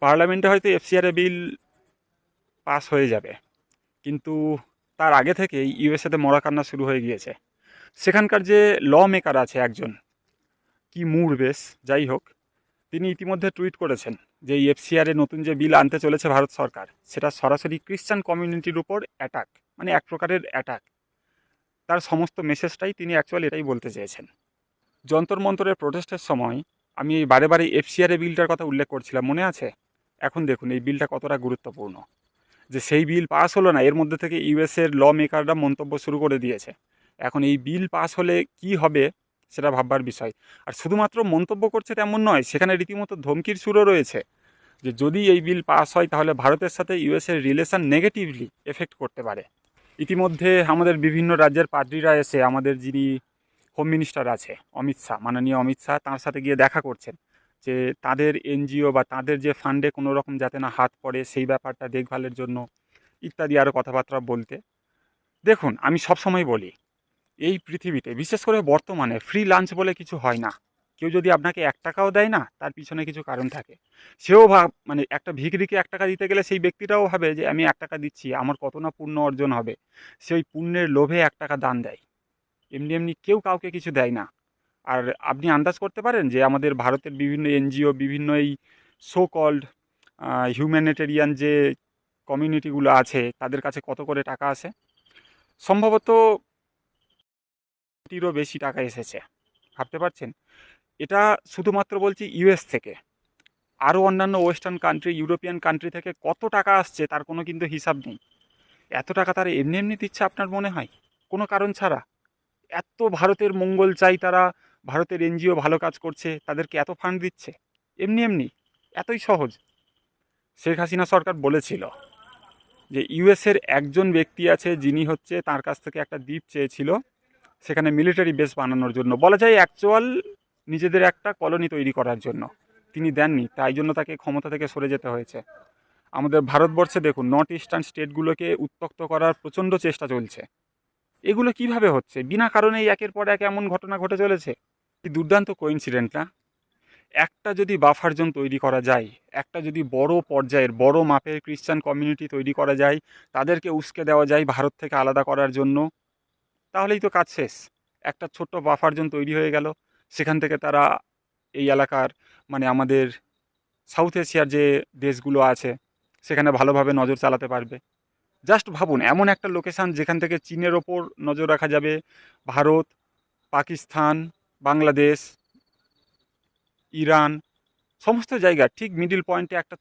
পার্লামেন্টে হয়তো এফসিআরএ bill pass হয়ে যাবে, কিন্তু তার আগে থেকেই ইউএসএতে মরা কান্না শুরু হয়ে গিয়েছে। সেখানকার যে ল মেকার আছে একজন, কি মুর বেশ, যাই হোক, তিনি ইতিমধ্যে টুইট করেছেন যে এই এফসিআরএ নতুন যে বিল আনতে চলেছে ভারত সরকার, সেটা সরাসরি ক্রিশ্চান কমিউনিটির উপর অ্যাটাক, মানে এক প্রকারের অ্যাটাক। তার সমস্ত মেসেজটাই তিনি অ্যাকচুয়ালি এটাই বলতে চেয়েছেন। যন্তর মন্তরের প্রোটেস্টের সময় আমি এই বারে বারে এফসিআরএ বিলটার কথা উল্লেখ করছিলাম, মনে আছে? এখন দেখুন এই বিলটা কতটা গুরুত্বপূর্ণ, যে সেই বিল পাস হলো না, এর মধ্যে থেকে ইউএসের ল মেকাররা মন্তব্য শুরু করে দিয়েছে। এখন এই বিল পাস হলে কি হবে সেটা ভাববার বিষয়। আর শুধুমাত্র মন্তব্য করছে তেমন নয়, সেখানে রীতিমতো ধমকির সুরও রয়েছে যে যদি এই বিল পাস হয় তাহলে ভারতের সাথে ইউএসের রিলেশন নেগেটিভলি এফেক্ট করতে পারে। ইতিমধ্যে আমাদের বিভিন্ন রাজ্যের পাদ্রীরা এসে আমাদের যিনি হোম মিনিস্টার আছে অমিত শাহ, মাননীয় অমিত শাহ, তার সাথে গিয়ে দেখা করছেন যে তাদের এনজিও বা তাদের যে ফান্ডে কোনো রকম যাতে না হাত পড়ে সেই ব্যাপারটা দেখভালের জন্য ইত্যাদি আরও কথাবার্তা বলতে। দেখুন, আমি সবসময় বলি এই পৃথিবীতে বিশেষ করে বর্তমানে ফ্রি লাঞ্চ বলে কিছু হয় না। কেউ যদি আপনাকে 1 টাকাও দেয় না, তার পিছনে কিছু কারণ থাকে। সেও মানে একটা ভিখিরিকে 1 টাকা দিতে গেলে সেই ব্যক্তিটাও ভাবে যে আমি 1 টাকা দিচ্ছি, আমার কত না পুণ্য অর্জন হবে, সেই পুণ্যের লোভে 1 টাকা দান দেয়। এমনি এমনি কেউ কাউকে কিছু দেয় না। আর আপনি আন্দাজ করতে পারেন যে আমাদের ভারতের বিভিন্ন এনজিও, বিভিন্ন এই সো কল্ড হিউম্যানিটেরিয়ান যে কমিউনিটিগুলো আছে তাদের কাছে কত করে টাকা আসে? সম্ভবত কোটিরও বেশি টাকা এসেছে। ভাবতে পারছেন? এটা শুধুমাত্র বলছি ইউএস থেকে। আরও অন্যান্য ওয়েস্টার্ন কান্ট্রি, ইউরোপিয়ান কান্ট্রি থেকে কত টাকা আসছে তার কোনো কিন্তু হিসাব নেই। এত টাকা তারা এমনি এমনি দিচ্ছে আপনার মনে হয়, কোনো কারণ ছাড়া? এত ভারতের মঙ্গল চাই তারা, ভারতের এনজিও ভালো কাজ করছে, তাদেরকে এত ফান্ড দিচ্ছে এমনি এমনি, এতই সহজ? শেখ হাসিনা সরকার বলেছিল যে ইউএসের একজন ব্যক্তি আছে যিনি হচ্ছে তার কাছ থেকে একটা দ্বীপ চেয়েছিল সেখানে মিলিটারি বেস বানানোর জন্য, বলা যায় অ্যাকচুয়াল নিজেদের একটা কলোনি তৈরি করার জন্য। তিনি দেননি, তাই জন্য তাকে ক্ষমতা থেকে সরে যেতে হয়েছে। আমাদের ভারতবর্ষে দেখুন, নর্থ ইস্টার্ন স্টেটগুলোকে উত্তক্ত করার প্রচণ্ড চেষ্টা চলছে। এগুলো কিভাবে হচ্ছে? বিনা কারণেই একের পর এক এমন ঘটনা ঘটে চলেছে। কি দুর্দান্ত কোইন্সিডেন্ট না? একটা যদি বাফার জোন তৈরি করা যায়, একটা যদি বড় পর্যায়ের বড় মাপের ক্রিশ্চান কমিউনিটি তৈরি করা যায়, তাদেরকে উস্কে দেওয়া যায় ভারত থেকে আলাদা করার জন্য, তাহলেই তো কাজ শেষ। একটা ছোট্ট বাফার জোন তৈরি হয়ে গেল, সেখান থেকে তারা এই এলাকার, মানে আমাদের সাউথ এশিয়ার যে দেশগুলো আছে সেখানে ভালোভাবে নজর চালাতে পারবে। জাস্ট ভাবুন, এমন একটা লোকেশান যেখান থেকে চীনের ওপর নজর রাখা যাবে, ভারত, পাকিস্তান, বাংলাদেশ, ইরান, সমস্ত জায়গা ঠিক মিডিল পয়েন্টে একটা